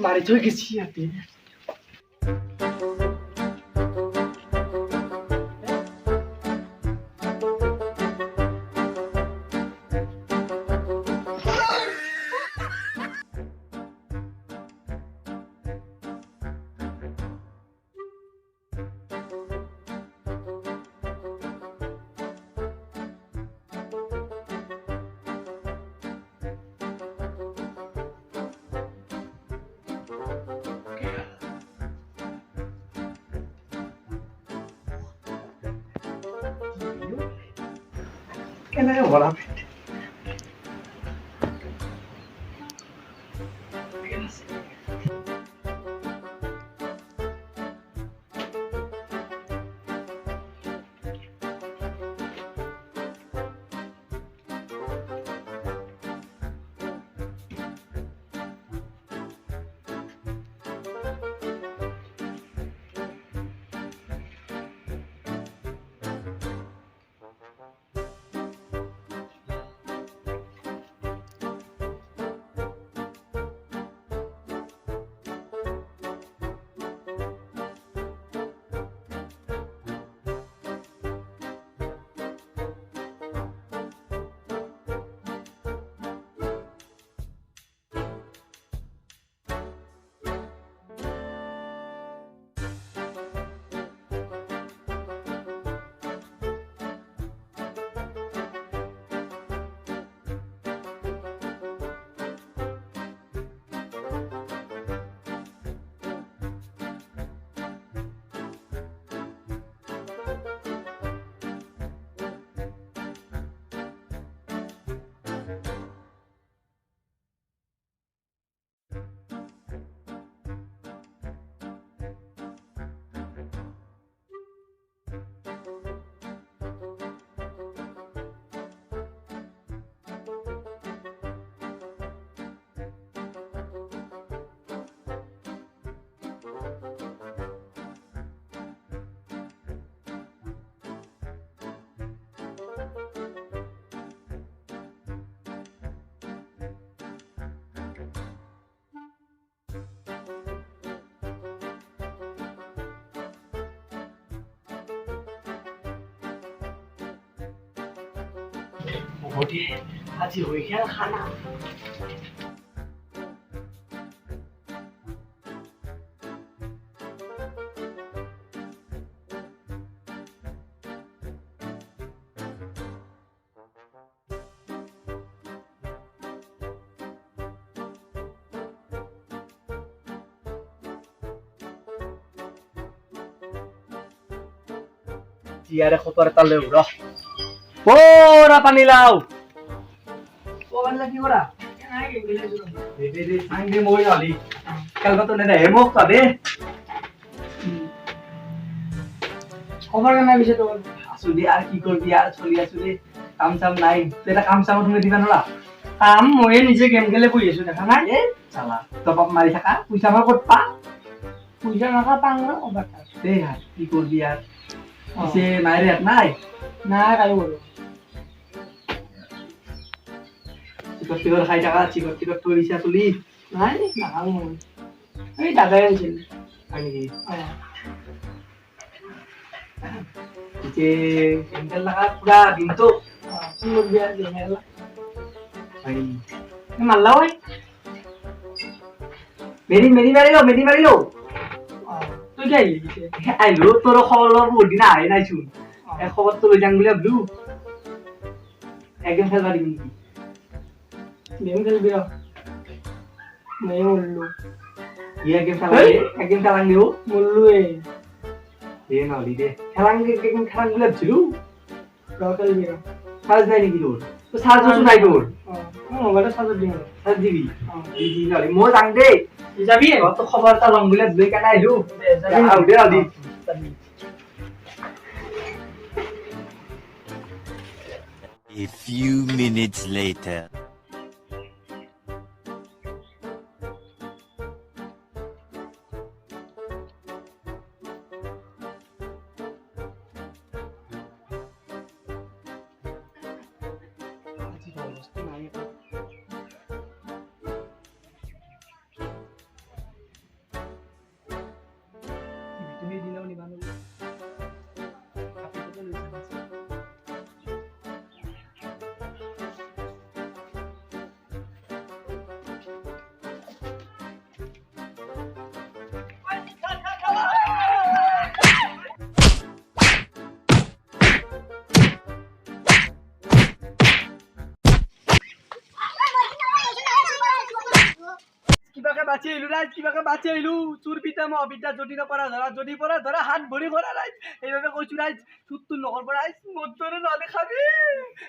মাৰি থৈ গেছি ইয়াতে কেনেকে বনাম আজি হৈ গেল খানা জিয়ারে খতর তালে উড়া ওরা পানি লাও ও বানলা কি করা নাই গেলে দে দে দে আইনে মই আলি কালকা তো নেদে হেমক পাবে খবর না বিষয় তো আসলে আর কি করবি আর চলি আসলে কাম সাম নাই তেটা কাম সাম তুমি দিবা নলা কাম মই নিজে গেম খেলে বই আছো দেখা নাই এ চালা টপ মারি থাকা পয়সা আমার কত পা পয়সা নাকা পাংলা ওবা দে আর কি করবি আর সে মাইরে আর নাই না কাই বলো চিকট চিকট খাই থাকা চিকট চিকট তরিছা তুলি নাই না মই এই দাদাই আনছিল হয় নাকি যে এন্টাল লাগা পুরা দিন তো সুন্দর বিয়া দেখালা ভাই মারলা ওই মেরি মারি লো তুই যাই আইলো তোর খবর বহুত দিন আই নাই শুন এক খবর তো লই যাং বলে ব্লু একদম খেলবা দিবি গেম খেলবি নাই বললো ইয়া গেম খেলাং দিও বললো এ নলি দে খেলাং বলে ছিল খেলবি সাজ নাই নাকি তোর তো সাজ নাই তোর মোবাইলটা সাজ দিবি দিবি নলি মই যাং দে যাবি কত খবরটা লং বলে দুই কানা আইলু যাবি আউডে A few minutes later. বাঁচি আহিলো ৰাইজ কিবাকে বাঁচি আহিলো চুৰ পিতা মই অবিদ্যা যদি নপৰা ধৰা যদি পৰা ধৰা হাত ভৰি কৰা ৰাইজ এইভাবে কৈছো ৰাইজ চুৰটোৰ লগৰ পৰা ৰাইজ মোৰ দৰে নহ'লে খাবি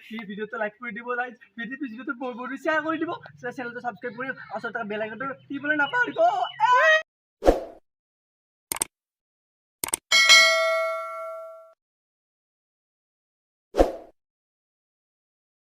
এই ভিডিঅ'টো লাইক কৰি দিব ৰাইজ ভিডিঅ'টো বহুত শ্বেয়াৰ কৰি দিব চেনেলটো ছাবস্ক্ৰাইব কৰি ওচৰত থকা বেল আইকনটো টিপিবলৈ নাপাহৰিব